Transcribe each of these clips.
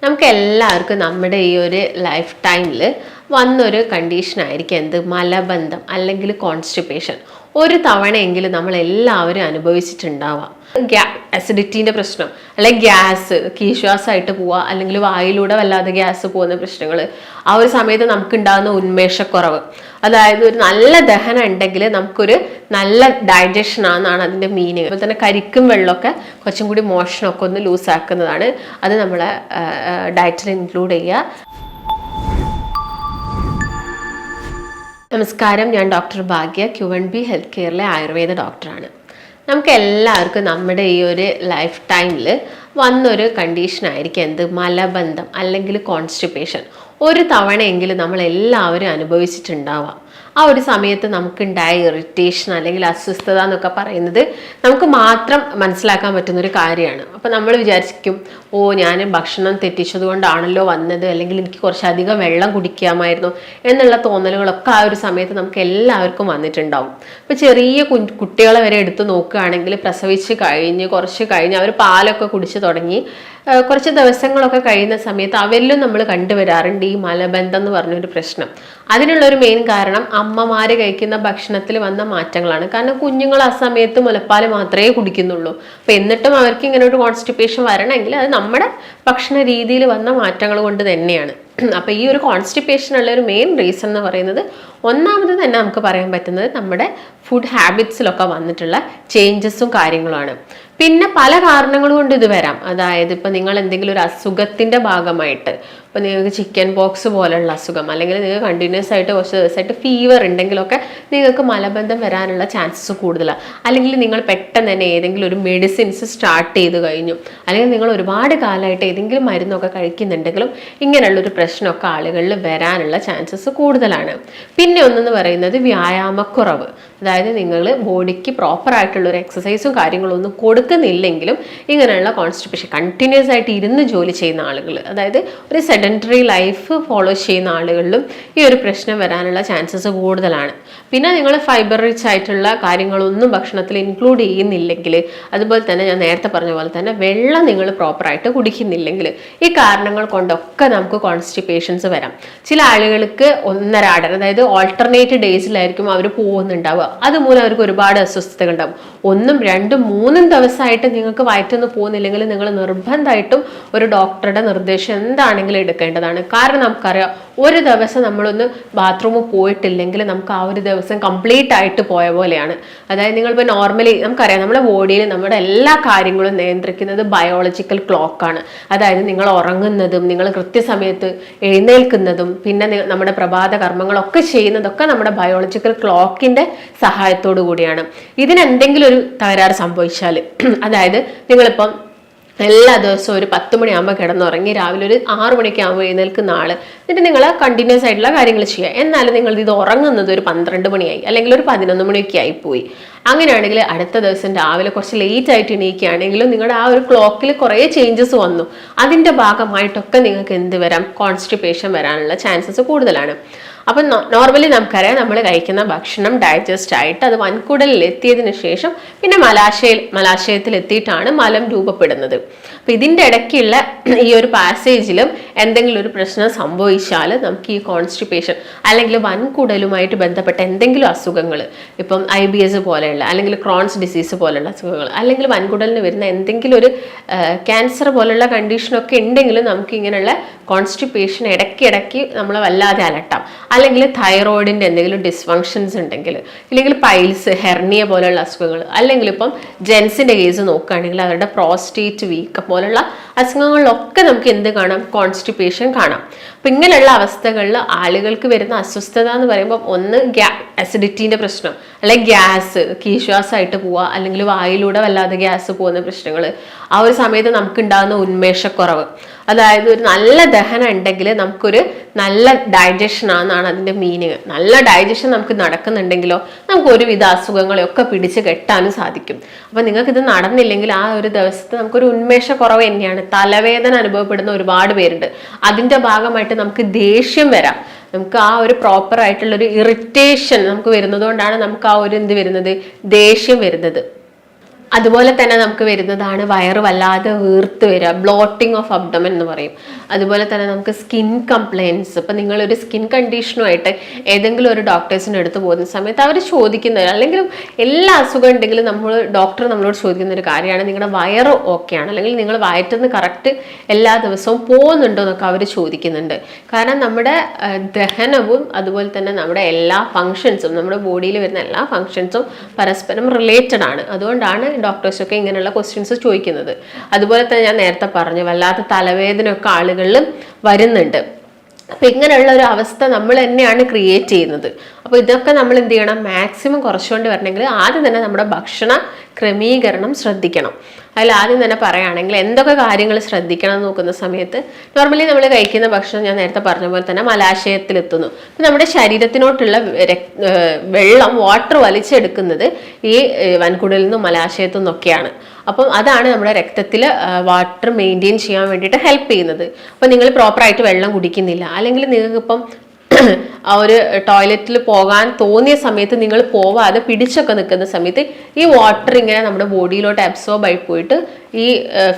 നമുക്ക് എല്ലാവർക്കും നമ്മുടെ ഈ ഒരു ലൈഫ് ടൈമിൽ വന്നൊരു കണ്ടീഷനായിരിക്കും എന്ത്, മലബന്ധം അല്ലെങ്കിൽ കോൺസ്റ്റിപ്പേഷൻ. ഒരു തവണയെങ്കിലും നമ്മൾ എല്ലാവരും അനുഭവിച്ചിട്ടുണ്ടാവാം. അസിഡിറ്റിന്റെ പ്രശ്നം, അല്ലെങ്കിൽ ഗ്യാസ് കീശ്വാസമായിട്ട് പോവുക, അല്ലെങ്കിൽ വായിലൂടെ വല്ലാതെ ഗ്യാസ് പോകുന്ന പ്രശ്നങ്ങൾ, ആ ഒരു സമയത്ത് നമുക്ക് ഉണ്ടാകുന്ന ഉന്മേഷക്കുറവ്. അതായത് ഒരു നല്ല ദഹനം ഉണ്ടെങ്കിൽ നമുക്കൊരു നല്ല ഡൈജഷൻ ആണെന്നാണ് അതിന്റെ മീനിങ്. അതുപോലെ തന്നെ കരിക്കും വെള്ളമൊക്കെ കുറച്ചും കൂടി മോഷണമൊക്കെ ഒന്ന് ലൂസാക്കുന്നതാണ്. അത് നമ്മളെ ഡയറ്റിൽ ഇൻക്ലൂഡ് ചെയ്യുക. നമസ്കാരം, ഞാൻ ഡോക്ടർ ഭാഗ്യ, QNB ഹെൽത്ത് കെയറിലെ ആയുർവേദ ഡോക്ടറാണ്. നമുക്ക് എല്ലാവർക്കും നമ്മുടെ ഈ ഒരു ലൈഫ് ടൈമിൽ വന്നൊരു കണ്ടീഷനായിരിക്കും എന്ത്, മലബന്ധം അല്ലെങ്കിൽ കോൺസ്റ്റിപ്പേഷൻ. ഒരു തവണയെങ്കിലും നമ്മൾ എല്ലാവരും അനുഭവിച്ചിട്ടുണ്ടാവാം. ആ ഒരു സമയത്ത് നമുക്കുണ്ടായ ഇറിറ്റേഷൻ അല്ലെങ്കിൽ അസ്വസ്ഥത എന്നൊക്കെ പറയുന്നത് നമുക്ക് മാത്രം മനസ്സിലാക്കാൻ പറ്റുന്നൊരു കാര്യമാണ്. അപ്പം നമ്മൾ വിചാരിക്കും, ഞാൻ ഭക്ഷണം തെറ്റിച്ചത് കൊണ്ടാണല്ലോ വന്നത്, അല്ലെങ്കിൽ എനിക്ക് കുറച്ചധികം വെള്ളം കുടിക്കാമായിരുന്നു എന്നുള്ള തോന്നലുകളൊക്കെ ആ ഒരു സമയത്ത് നമുക്ക് എല്ലാവർക്കും വന്നിട്ടുണ്ടാവും. ഇപ്പം ചെറിയ കുട്ടികളെ വരെ എടുത്ത് നോക്കുകയാണെങ്കിൽ പ്രസവിച്ച് കഴിഞ്ഞ് കുറച്ച് കഴിഞ്ഞ് അവർ പാലൊക്കെ കുടിച്ച് തുടങ്ങി കുറച്ച് ദിവസങ്ങളൊക്കെ കഴിയുന്ന സമയത്ത് അവരിലും നമ്മൾ കണ്ടുവരാറുണ്ട് ഈ മലബന്ധം എന്ന് പറഞ്ഞൊരു പ്രശ്നം. അതിനുള്ളൊരു മെയിൻ കാരണം അമ്മമാര് കഴിക്കുന്ന ഭക്ഷണത്തിൽ വന്ന മാറ്റങ്ങളാണ്. കാരണം കുഞ്ഞുങ്ങൾ ആ സമയത്ത് മുലപ്പാൽ മാത്രമേ കുടിക്കുന്നുള്ളൂ. അപ്പൊ എന്നിട്ടും അവർക്ക് ഇങ്ങനെ ഒരു കോൺസ്റ്റിപ്പേഷൻ വരണമെങ്കിൽ അത് നമ്മുടെ ഭക്ഷണ രീതിയിൽ വന്ന മാറ്റങ്ങൾ കൊണ്ട് തന്നെയാണ്. അപ്പൊ ഈ ഒരു കോൺസ്റ്റിപ്പേഷൻ ഉള്ള ഒരു മെയിൻ റീസൺ എന്ന് പറയുന്നത്, ഒന്നാമത് തന്നെ നമുക്ക് പറയാൻ പറ്റുന്നത് നമ്മുടെ ഫുഡ് ഹാബിറ്റ്സിലൊക്കെ വന്നിട്ടുള്ള ചേഞ്ചസും കാര്യങ്ങളുമാണ്. പിന്നെ പല കാരണങ്ങൾ കൊണ്ട് ഇത് വരാം. അതായത് ഇപ്പൊ നിങ്ങൾ എന്തെങ്കിലും ഒരു അസുഖത്തിന്റെ ഭാഗമായിട്ട്, ഇപ്പൊ നിങ്ങൾക്ക് ചിക്കൻ പോക്സ് പോലുള്ള അസുഖം, അല്ലെങ്കിൽ നിങ്ങൾക്ക് കണ്ടിന്യൂസ് ആയിട്ട് കുറച്ച് ദിവസമായിട്ട് ഫീവർ ഉണ്ടെങ്കിലൊക്കെ നിങ്ങൾക്ക് മലബന്ധം വരാനുള്ള ചാൻസസ് കൂടുതലാണ്. അല്ലെങ്കിൽ നിങ്ങൾ പെട്ടെന്ന് തന്നെ ഏതെങ്കിലും ഒരു മെഡിസിൻസ് സ്റ്റാർട്ട് ചെയ്ത് കഴിഞ്ഞു, അല്ലെങ്കിൽ നിങ്ങൾ ഒരുപാട് കാലമായിട്ട് ഏതെങ്കിലും മരുന്നൊക്കെ കഴിക്കുന്നുണ്ടെങ്കിലും ഇങ്ങനെയുള്ളൊരു പ്രശ്നമൊക്കെ ആളുകളിൽ വരാനുള്ള ചാൻസസ് കൂടുതലാണ്. പിന്നെ ഒന്നെന്ന് പറയുന്നത് വ്യായാമക്കുറവ്. അതായത് നിങ്ങൾ ബോഡിക്ക് പ്രോപ്പർ ആയിട്ടുള്ള ഒരു എക്സസൈസും കാര്യങ്ങളും ഒന്നും കൊടുക്കുന്നില്ലെങ്കിലും ഇങ്ങനെയുള്ള കോൺസ്റ്റിപ്പേഷൻ, കണ്ടിന്യൂസ് ആയിട്ട് ഇരുന്ന് ജോലി ചെയ്യുന്ന ആളുകൾ, അതായത് ഒരു സെഡൻറ്ററി ലൈഫ് ഫോളോ ചെയ്യുന്ന ആളുകളിലും ഈ ഒരു പ്രശ്നം വരാനുള്ള ചാൻസസ് കൂടുതലാണ്. പിന്നെ നിങ്ങൾ ഫൈബർ റിച്ച് ആയിട്ടുള്ള കാര്യങ്ങളൊന്നും ഭക്ഷണത്തിൽ ഇൻക്ലൂഡ് ചെയ്യുന്നില്ലെങ്കിൽ, അതുപോലെ തന്നെ ഞാൻ നേരത്തെ പറഞ്ഞ പോലെ തന്നെ വെള്ളം നിങ്ങൾ പ്രോപ്പറായിട്ട് കുടിക്കുന്നില്ലെങ്കിൽ, ഈ കാരണങ്ങൾ കൊണ്ടൊക്കെ നമുക്ക് കോൺസ്റ്റിപ്പേഷൻസ് വരാം. ചില ആളുകൾക്ക് ഒന്നരാടൻ, അതായത് ഓൾട്ടർനേറ്റ് ഡേയ്സിലായിരിക്കും അവർ പോകുന്നുണ്ടാവുക. അതുമൂലം അവർക്ക് ഒരുപാട് അസ്വസ്ഥതകൾ ഉണ്ടാവും. 1, 2, 3 ദിവസമായിട്ട് നിങ്ങൾക്ക് വയറ്റൊന്നും പോകുന്നില്ലെങ്കിൽ നിങ്ങൾ നിർബന്ധമായിട്ടും ഒരു ഡോക്ടറുടെ നിർദ്ദേശം എന്താണെങ്കിലും എടുക്കേണ്ടതാണ്. കാരണം നമുക്കറിയാം, ഒരു ദിവസം നമ്മളൊന്ന് ബാത്റൂമിൽ പോയിട്ടില്ലെങ്കിൽ നമുക്ക് ആ ഒരു ദിവസം കംപ്ലീറ്റ് ആയിട്ട് പോയ പോലെയാണ്. അതായത് നിങ്ങളിപ്പോൾ നോർമലി നമുക്കറിയാം, നമ്മുടെ ബോഡിയിൽ നമ്മുടെ എല്ലാ കാര്യങ്ങളും നിയന്ത്രിക്കുന്നത് ബയോളജിക്കൽ ക്ലോക്കാണ്. അതായത് നിങ്ങൾ ഉറങ്ങുന്നതും നിങ്ങൾ കൃത്യസമയത്ത് എഴുന്നേൽക്കുന്നതും പിന്നെ നമ്മുടെ പ്രഭാത കർമ്മങ്ങളൊക്കെ ചെയ്യുന്നതൊക്കെ നമ്മുടെ ബയോളജിക്കൽ ക്ലോക്കിന്റെ സഹായത്തോടു കൂടിയാണ്. ഇതിനെന്തെങ്കിലും ഒരു തകരാറ് സംഭവിച്ചാൽ, അതായത് നിങ്ങളിപ്പം എല്ലാ ദിവസവും ഒരു 10 മണിയാകുമ്പോൾ കിടന്നുറങ്ങി രാവിലെ ഒരു 6 മണിക്ക് ആകുമ്പോൾ എഴുന്നേൽക്കുന്ന ആള്, എന്നിട്ട് നിങ്ങൾ കണ്ടിന്യൂസ് ആയിട്ടുള്ള കാര്യങ്ങൾ ചെയ്യുക, എന്നാലും നിങ്ങൾ ഇത് ഉറങ്ങുന്നത് ഒരു 12 മണിയായി അല്ലെങ്കിൽ ഒരു 11 മണിയൊക്കെ ആയിപ്പോയി. അങ്ങനെയാണെങ്കിൽ അടുത്ത ദിവസം രാവിലെ കുറച്ച് ലേറ്റ് ആയിട്ട് എണീക്കുകയാണെങ്കിലും നിങ്ങളുടെ ആ ഒരു ക്ലോക്കിൽ കുറേ ചേഞ്ചസ് വന്നു. അതിൻ്റെ ഭാഗമായിട്ടൊക്കെ നിങ്ങൾക്ക് എന്ത് വരാം, കോൺസ്റ്റിപ്പേഷൻ വരാനുള്ള ചാൻസസ് കൂടുതലാണ്. അപ്പം നോർമലി നമുക്കറിയാം, നമ്മൾ കഴിക്കുന്ന ഭക്ഷണം ഡൈജസ്റ്റ് ആയിട്ട് അത് വൻകുടലിൽ എത്തിയതിനു ശേഷം പിന്നെ മലാശയത്തിൽ എത്തിയിട്ടാണ് മലം രൂപപ്പെടുന്നത്. അപ്പം ഇതിൻ്റെ ഇടയ്ക്കുള്ള ഈ ഒരു പാസേജിലും എന്തെങ്കിലും ഒരു പ്രശ്നം സംഭവിച്ചാൽ നമുക്ക് ഈ കോൺസ്റ്റിപ്പേഷൻ അല്ലെങ്കിൽ വൻകുടലുമായിട്ട് ബന്ധപ്പെട്ട എന്തെങ്കിലും അസുഖങ്ങൾ, ഇപ്പം IBS പോലെയുള്ള അല്ലെങ്കിൽ ക്രോൺസ് ഡിസീസ് പോലുള്ള അസുഖങ്ങൾ, അല്ലെങ്കിൽ വൻകുടലിന് വരുന്ന എന്തെങ്കിലും ഒരു ക്യാൻസർ പോലുള്ള കണ്ടീഷനൊക്കെ ഉണ്ടെങ്കിലും നമുക്ക് ഇങ്ങനെയുള്ള കോൺസ്റ്റിപ്പേഷൻ ഇടയ്ക്കിടയ്ക്ക് നമ്മളെ വല്ലാതെ അലട്ടാം. അല്ലെങ്കിൽ തൈറോയിഡിൻ്റെ എന്തെങ്കിലും ഡിസ്ഫങ്ഷൻസ് ഉണ്ടെങ്കിൽ, ഇല്ലെങ്കിൽ പൈൽസ്, ഹെർണിയ പോലുള്ള അസുഖങ്ങൾ, അല്ലെങ്കിൽ ഇപ്പം ജെൻസിൻ്റെ കേസ് നോക്കുകയാണെങ്കിൽ അവരുടെ പ്രോസ്റ്റേറ്റ് വീക്കം പോലുള്ള അസുഖങ്ങളിലൊക്കെ നമുക്ക് എന്ത് കാണാം, കോൺസ്റ്റിപ്പേഷൻ കാണാം. അപ്പം ഇങ്ങനെയുള്ള അവസ്ഥകളിൽ ആളുകൾക്ക് വരുന്ന അസ്വസ്ഥത എന്ന് പറയുമ്പോൾ, ഒന്ന് അസിഡിറ്റിൻ്റെ പ്രശ്നം, അല്ലെങ്കിൽ ഗ്യാസ് കീശ്വാസമായിട്ട് പോവുക, അല്ലെങ്കിൽ വായിലൂടെ വല്ലാതെ ഗ്യാസ് പോകുന്ന പ്രശ്നങ്ങൾ, ആ ഒരു സമയത്ത് നമുക്ക് ഉണ്ടാകുന്ന ഉന്മേഷക്കുറവ്. അതായത് ഒരു നല്ല ദഹനം ഉണ്ടെങ്കിൽ നമുക്കൊരു നല്ല ഡൈജഷൻ ആണെന്നാണ് അതിൻ്റെ മീനിങ്. നല്ല ഡൈജഷൻ നമുക്ക് നടക്കുന്നുണ്ടെങ്കിലോ നമുക്ക് ഒരുവിധ അസുഖങ്ങളെയൊക്കെ പിടിച്ച് കെട്ടാനും സാധിക്കും. അപ്പം നിങ്ങൾക്കിത് നടന്നില്ലെങ്കിൽ ആ ഒരു ദിവസത്തെ നമുക്കൊരു ഉന്മേഷക്കുറവ് തന്നെയാണ്. തലവേദന അനുഭവപ്പെടുന്ന ഒരുപാട് പേരുണ്ട്. അതിൻ്റെ ഭാഗമായിട്ട് നമുക്ക് ദേഷ്യം വരാം. നമുക്ക് ആ ഒരു പ്രോപ്പർ ആയിട്ടുള്ളൊരു ഇറിറ്റേഷൻ നമുക്ക് വരുന്നത് കൊണ്ടാണ് നമുക്ക് ആ ഒരു എന്ത് വരുന്നത്, ദേഷ്യം വരുന്നത്. അതുപോലെ തന്നെ നമുക്ക് വരുന്നതാണ് വയറ് വല്ലാതെ വീർത്ത് വരിക, ബ്ലോട്ടിംഗ് ഓഫ് അബ്ഡമൻ എന്ന് പറയും. അതുപോലെ തന്നെ നമുക്ക് സ്കിൻ കംപ്ലയിൻസ്. ഇപ്പം നിങ്ങളൊരു സ്കിൻ കണ്ടീഷനുമായിട്ട് ഏതെങ്കിലും ഒരു ഡോക്ടേഴ്സിൻ്റെ അടുത്ത് പോകുന്ന സമയത്ത് അവർ ചോദിക്കുന്നത്, അല്ലെങ്കിൽ എല്ലാ അസുഖം ഉണ്ടെങ്കിലും ഡോക്ടർ നമ്മളോട് ചോദിക്കുന്ന ഒരു കാര്യമാണ് നിങ്ങളുടെ വയറ് ഓക്കെയാണ്, അല്ലെങ്കിൽ നിങ്ങൾ വയറ്റുനിന്ന് കറക്റ്റ് എല്ലാ ദിവസവും പോകുന്നുണ്ടോ എന്നൊക്കെ അവർ ചോദിക്കുന്നുണ്ട്. കാരണം നമ്മുടെ ദഹനവും അതുപോലെ തന്നെ നമ്മുടെ എല്ലാ ഫങ്ഷൻസും, നമ്മുടെ ബോഡിയിൽ വരുന്ന എല്ലാ ഫങ്ഷൻസും പരസ്പരം റിലേറ്റഡ് ആണ്. അതുകൊണ്ടാണ് ഡോക്ടേഴ്സൊക്കെ ഇങ്ങനെയുള്ള ക്വസ്റ്റ്യൻസ് ചോദിക്കുന്നത്. അതുപോലെ തന്നെ ഞാൻ നേരത്തെ പറഞ്ഞു, വല്ലാത്ത തലവേദനയൊക്കെ ആളുകളിൽ വരുന്നുണ്ട്. അപ്പം ഇങ്ങനെയുള്ള ഒരു അവസ്ഥ നമ്മൾ തന്നെയാണ് ക്രിയേറ്റ് ചെയ്യുന്നത്. അപ്പോൾ ഇതൊക്കെ നമ്മൾ എന്ത് ചെയ്യണം, മാക്സിമം കുറച്ചുകൊണ്ട് വരണമെങ്കിൽ ആദ്യം തന്നെ നമ്മുടെ ഭക്ഷണ ക്രമീകരണം ശ്രദ്ധിക്കണം. അതിൽ ആദ്യം തന്നെ പറയുകയാണെങ്കിൽ എന്തൊക്കെ കാര്യങ്ങൾ ശ്രദ്ധിക്കണം എന്ന് നോക്കുന്ന സമയത്ത്, നോർമലി നമ്മൾ കഴിക്കുന്ന ഭക്ഷണം ഞാൻ നേരത്തെ പറഞ്ഞ പോലെ തന്നെ മലാശയത്തിലെത്തുന്നു. അപ്പം നമ്മുടെ ശരീരത്തിനോട്ടുള്ള വെള്ളം, വാട്ടർ വലിച്ചെടുക്കുന്നത് ഈ വൻകുടലിൽ നിന്നും മലാശയത്തു നിന്നൊക്കെയാണ്. അപ്പം അതാണ് നമ്മുടെ രക്തത്തിൽ വാട്ടർ മെയിൻറ്റെയിൻ ചെയ്യാൻ വേണ്ടിയിട്ട് ഹെൽപ്പ് ചെയ്യുന്നത്. അപ്പം നിങ്ങൾ പ്രോപ്പറായിട്ട് വെള്ളം കുടിക്കുന്നില്ല, അല്ലെങ്കിൽ നിങ്ങൾക്കിപ്പം ആ ഒരു ടോയ്ലറ്റിൽ പോകാൻ തോന്നിയ സമയത്ത് നിങ്ങൾ പോവാതെ പിടിച്ചൊക്കെ നിൽക്കുന്ന സമയത്ത് ഈ വാട്ടർ ഇങ്ങനെ നമ്മുടെ ബോഡിയിലോട്ട് അബ്സോർബ് ആയി പോയിട്ട് ഈ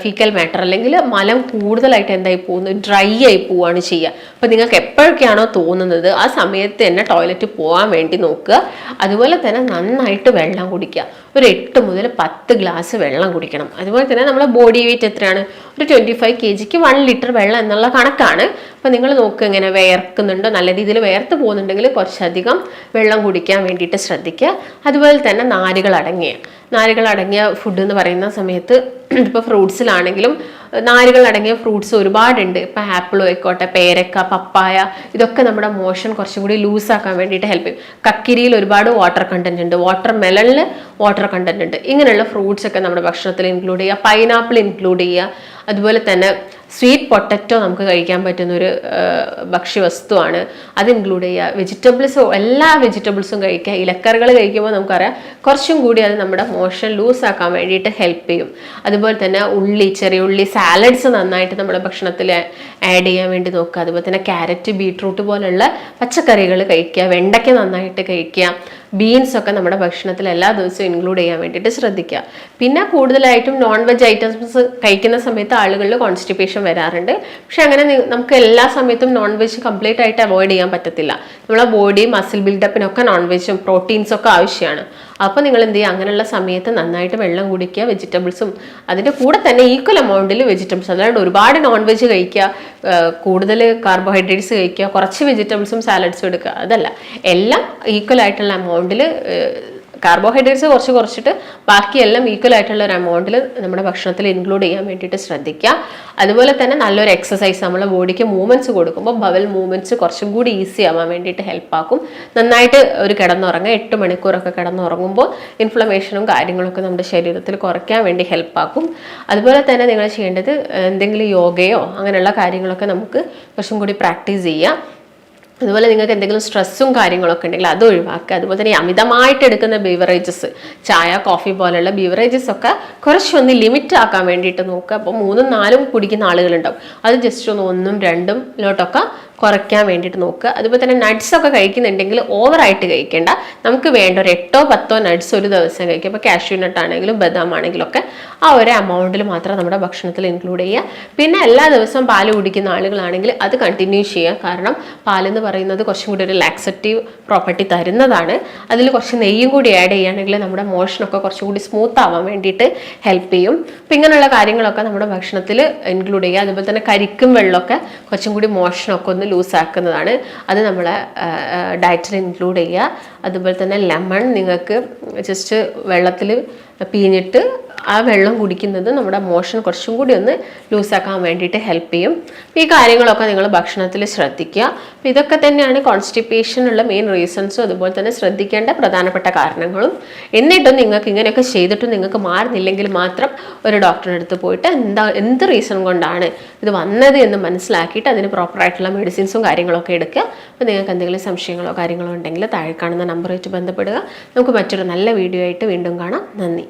ഫീക്കൽ മാറ്റർ അല്ലെങ്കിൽ മലം കൂടുതലായിട്ട് എന്തായി പോകുന്നത്, ഡ്രൈ ആയി പോവുകയാണ് ചെയ്യുക. അപ്പം നിങ്ങൾക്ക് എപ്പോഴൊക്കെയാണോ തോന്നുന്നത് ആ സമയത്ത് തന്നെ ടോയ്ലറ്റ് പോകാൻ വേണ്ടി നോക്കുക. അതുപോലെ തന്നെ നന്നായിട്ട് വെള്ളം കുടിക്കുക. ഒരു 8 മുതൽ 10 ഗ്ലാസ് വെള്ളം കുടിക്കണം. അതുപോലെ തന്നെ നമ്മുടെ ബോഡി വെയിറ്റ് എത്രയാണ്, ഒരു 25 kgക്ക് 1 ലിറ്റർ വെള്ളം എന്നുള്ള കണക്കാണ്. അപ്പം നിങ്ങൾ നോക്കുക, ഇങ്ങനെ വിയർക്കുന്നുണ്ടോ, നല്ല രീതിയിൽ വിയർത്ത് പോകുന്നുണ്ടെങ്കിൽ കുറച്ചധികം വെള്ളം കുടിക്കാൻ വേണ്ടിയിട്ട് ശ്രദ്ധിക്കുക. അതുപോലെ തന്നെ നാരുകൾ അടങ്ങിയ ഫുഡ് എന്ന് പറയുന്ന സമയത്ത് ഇപ്പോൾ ഫ്രൂട്ട്സിലാണെങ്കിലും നാരുകൾ അടങ്ങിയ ഫ്രൂട്ട്സ് ഒരുപാടുണ്ട്. ഇപ്പം ആപ്പിൾ ആയിക്കോട്ടെ, പേരക്ക, പപ്പായ, ഇതൊക്കെ നമ്മുടെ മോഷൻ കുറച്ചും കൂടി ലൂസാക്കാൻ വേണ്ടിയിട്ട് ഹെൽപ്പ് ചെയ്യും. കക്കിരിയിൽ ഒരുപാട് വാട്ടർ കണ്ടന്റ് ഉണ്ട്, വാട്ടർ മെലണിൽ വാട്ടർ കണ്ടന്റ് ഉണ്ട്. ഇങ്ങനെയുള്ള ഫ്രൂട്ട്സ് ഒക്കെ നമ്മുടെ ഭക്ഷണത്തിൽ ഇൻക്ലൂഡ് ചെയ്യുക. പൈനാപ്പിൾ ഇൻക്ലൂഡ് ചെയ്യുക. അതുപോലെ തന്നെ സ്വീറ്റ് പൊട്ടറ്റോ നമുക്ക് കഴിക്കാൻ പറ്റുന്നൊരു ഭക്ഷ്യവസ്തുവാണ്, അത് ഇൻക്ലൂഡ് ചെയ്യുക. വെജിറ്റബിൾസ്, എല്ലാ വെജിറ്റബിൾസും കഴിക്കുക. ഇലക്കറികൾ കഴിക്കുമ്പോൾ നമുക്കറിയാം കുറച്ചും കൂടി അത് നമ്മുടെ മോഷൻ ലൂസാക്കാൻ വേണ്ടിയിട്ട് ഹെൽപ്പ് ചെയ്യും. അതുപോലെ തന്നെ ചെറിയ ഉള്ളി, സാലഡ്സ് നന്നായിട്ട് നമ്മുടെ ഭക്ഷണത്തിൽ ആഡ് ചെയ്യാൻ വേണ്ടി നോക്കുക. അതുപോലെ തന്നെ ക്യാരറ്റ്, ബീട്രൂട്ട് പോലുള്ള പച്ചക്കറികൾ കഴിക്കുക. വെണ്ടയ്ക്ക നന്നായിട്ട് കഴിക്കുക. ബീൻസ് ഒക്കെ നമ്മുടെ ഭക്ഷണത്തിൽ എല്ലാ ദിവസവും ഇൻക്ലൂഡ് ചെയ്യാൻ വേണ്ടിയിട്ട് ശ്രദ്ധിക്കുക. പിന്നെ കൂടുതലായിട്ടും നോൺ വെജ് ഐറ്റംസ് കഴിക്കുന്ന സമയത്ത് ആളുകളിൽ കോൺസ്റ്റിപ്പേഷൻ വരാറുണ്ട്. പക്ഷെ അങ്ങനെ നമുക്ക് എല്ലാ സമയത്തും നോൺ വെജ് കംപ്ലീറ്റ് ആയിട്ട് അവോയ്ഡ് ചെയ്യാൻ പറ്റത്തില്ല. നമ്മളെ ബോഡി മസിൽ ബിൽഡപ്പിനൊക്കെ നോൺ വെജും പ്രോട്ടീൻസൊക്കെ ആവശ്യമാണ്. അപ്പോൾ നിങ്ങൾ എന്ത് ചെയ്യുക, അങ്ങനെയുള്ള സമയത്ത് നന്നായിട്ട് വെള്ളം കുടിക്കുക. വെജിറ്റബിൾസും അതിൻ്റെ കൂടെ തന്നെ ഈക്വൽ എമൗണ്ടിൽ വെജിറ്റബിൾസ്, അല്ലാണ്ട് ഒരുപാട് നോൺ വെജ് കഴിക്കുക, കൂടുതൽ കാർബോഹൈഡ്രേറ്റ്സ് കഴിക്കുക, കുറച്ച് വെജിറ്റബിൾസും സാലഡ്സും എടുക്കുക, അതല്ല. എല്ലാം ഈക്വൽ ആയിട്ടുള്ള എമൗണ്ടിൽ കാർബോഹൈഡ്രേറ്റ്സ് കുറച്ചിട്ട് ബാക്കിയെല്ലാം ഈക്വൽ ആയിട്ടുള്ള ഒരു എമൗണ്ടിൽ നമ്മുടെ ഭക്ഷണത്തിൽ ഇൻക്ലൂഡ് ചെയ്യാൻ വേണ്ടിയിട്ട് ശ്രദ്ധിക്കുക. അതുപോലെ തന്നെ നല്ലൊരു എക്സസൈസ്, നമ്മുടെ ബോഡിക്ക് മൂവ്മെൻറ്റ്സ് കൊടുക്കുമ്പോൾ ബവൽ മൂവ്മെൻറ്റ്സ് കുറച്ചും കൂടി ഈസി ആവാൻ വേണ്ടിയിട്ട് ഹെൽപ്പാക്കും. നന്നായിട്ട് ഒരു കിടന്നുറങ്ങുക. 8 മണിക്കൂറൊക്കെ കിടന്നുറങ്ങുമ്പോൾ ഇൻഫ്ലമേഷനും കാര്യങ്ങളൊക്കെ നമ്മുടെ ശരീരത്തിൽ കുറയ്ക്കാൻ വേണ്ടി ഹെൽപ്പാക്കും. അതുപോലെ തന്നെ നിങ്ങൾ ചെയ്യേണ്ടത് എന്തെങ്കിലും യോഗയോ അങ്ങനെയുള്ള കാര്യങ്ങളൊക്കെ നമുക്ക് കുറച്ചും കൂടി പ്രാക്ടീസ് ചെയ്യാം. അതുപോലെ നിങ്ങൾക്ക് എന്തെങ്കിലും സ്ട്രെസ്സും കാര്യങ്ങളൊക്കെ ഉണ്ടെങ്കിൽ അത് ഒഴിവാക്കുക. അതുപോലെ തന്നെ അമിതമായിട്ട് എടുക്കുന്ന ബീവറേജസ്, ചായ, കോഫി പോലുള്ള ബീവറേജസ് ഒക്കെ കുറച്ചൊന്ന് ലിമിറ്റ് ആക്കാൻ വേണ്ടിയിട്ട് നോക്കുക. അപ്പോൾ 3ഉം 4ഉം കുടിക്കുന്ന ആളുകളുണ്ടാവും, അത് ജസ്റ്റ് ഒന്ന് 1ഉം 2ഉം കുറയ്ക്കാൻ വേണ്ടിയിട്ട് നോക്കുക. അതുപോലെ തന്നെ നട്ട്സ് ഒക്കെ കഴിക്കുന്നുണ്ടെങ്കിൽ ഓവറായിട്ട് കഴിക്കേണ്ട. നമുക്ക് വേണ്ട ഒരു 8ഓ 10ഓ നട്ട്സ് ഒരു ദിവസം കഴിക്കുക. ഇപ്പോൾ കാഷ്യൂ നട്ട് ആണെങ്കിലും ബദാം ആണെങ്കിലും ഒക്കെ ആ ഒരു എമൗണ്ടിൽ മാത്രം നമ്മുടെ ഭക്ഷണത്തിൽ ഇൻക്ലൂഡ് ചെയ്യുക. പിന്നെ എല്ലാ ദിവസവും പാല് കുടിക്കുന്ന ആളുകളാണെങ്കിൽ അത് കണ്ടിന്യൂ ചെയ്യുക. കാരണം പാലെന്ന് പറയുന്നത് കുറച്ചും കൂടി ഒരു ലാക്സറ്റീവ് പ്രോപ്പർട്ടി തരുന്നതാണ്. അതിൽ കുറച്ച് നെയ്യും കൂടി ആഡ് ചെയ്യുകയാണെങ്കിൽ നമ്മുടെ മോഷനൊക്കെ കുറച്ചും കൂടി സ്മൂത്ത് ആവാൻ വേണ്ടിയിട്ട് ഹെൽപ്പ് ചെയ്യും. അപ്പം ഇങ്ങനെയുള്ള കാര്യങ്ങളൊക്കെ നമ്മുടെ ഭക്ഷണത്തിൽ ഇൻക്ലൂഡ് ചെയ്യുക. അതുപോലെ തന്നെ കരിക്കും വെള്ളമൊക്കെ കുറച്ചും കൂടി മോഷനൊക്കെ ഒന്ന് ലൂസാക്കുന്നതാണ്, അത് നമ്മളെ ഡയറ്റിൽ ഇൻക്ലൂഡ് ചെയ്യുക. അതുപോലെ തന്നെ ലെമൺ നിങ്ങൾക്ക് ജസ്റ്റ് വെള്ളത്തിൽ പിഴിഞ്ഞിട്ട് ആ വെള്ളം കുടിക്കുന്നത് നമ്മുടെ മോഷൻ കുറച്ചും കൂടി ഒന്ന് ലൂസാക്കാൻ വേണ്ടിയിട്ട് ഹെൽപ്പ് ചെയ്യും. ഈ കാര്യങ്ങളൊക്കെ നിങ്ങൾ ഭക്ഷണത്തിൽ ശ്രദ്ധിക്കുക. അപ്പോൾ ഇതൊക്കെ തന്നെയാണ് കോൺസ്റ്റിപ്പേഷനുള്ള മെയിൻ റീസൺസും അതുപോലെ തന്നെ ശ്രദ്ധിക്കേണ്ട പ്രധാനപ്പെട്ട കാരണങ്ങളും. എന്നിട്ടും നിങ്ങൾക്ക് ഇങ്ങനെയൊക്കെ ചെയ്തിട്ടും നിങ്ങൾക്ക് മാറുന്നില്ലെങ്കിൽ മാത്രം ഒരു ഡോക്ടറുടെ അടുത്ത് പോയിട്ട് എന്ത് റീസൺ കൊണ്ടാണ് ഇത് വന്നത് എന്ന് മനസ്സിലാക്കിയിട്ട് അതിന് പ്രോപ്പറായിട്ടുള്ള മെഡിസിൻസും കാര്യങ്ങളൊക്കെ എടുക്കുക. അപ്പോൾ നിങ്ങൾക്ക് എന്തെങ്കിലും സംശയങ്ങളോ കാര്യങ്ങളോ ഉണ്ടെങ്കിൽ താഴെ കാണുന്ന നമ്പറുമായിട്ട് ബന്ധപ്പെടുക. നമുക്ക് മറ്റൊരു നല്ല വീഡിയോ ആയിട്ട് വീണ്ടും കാണാം. നന്ദി.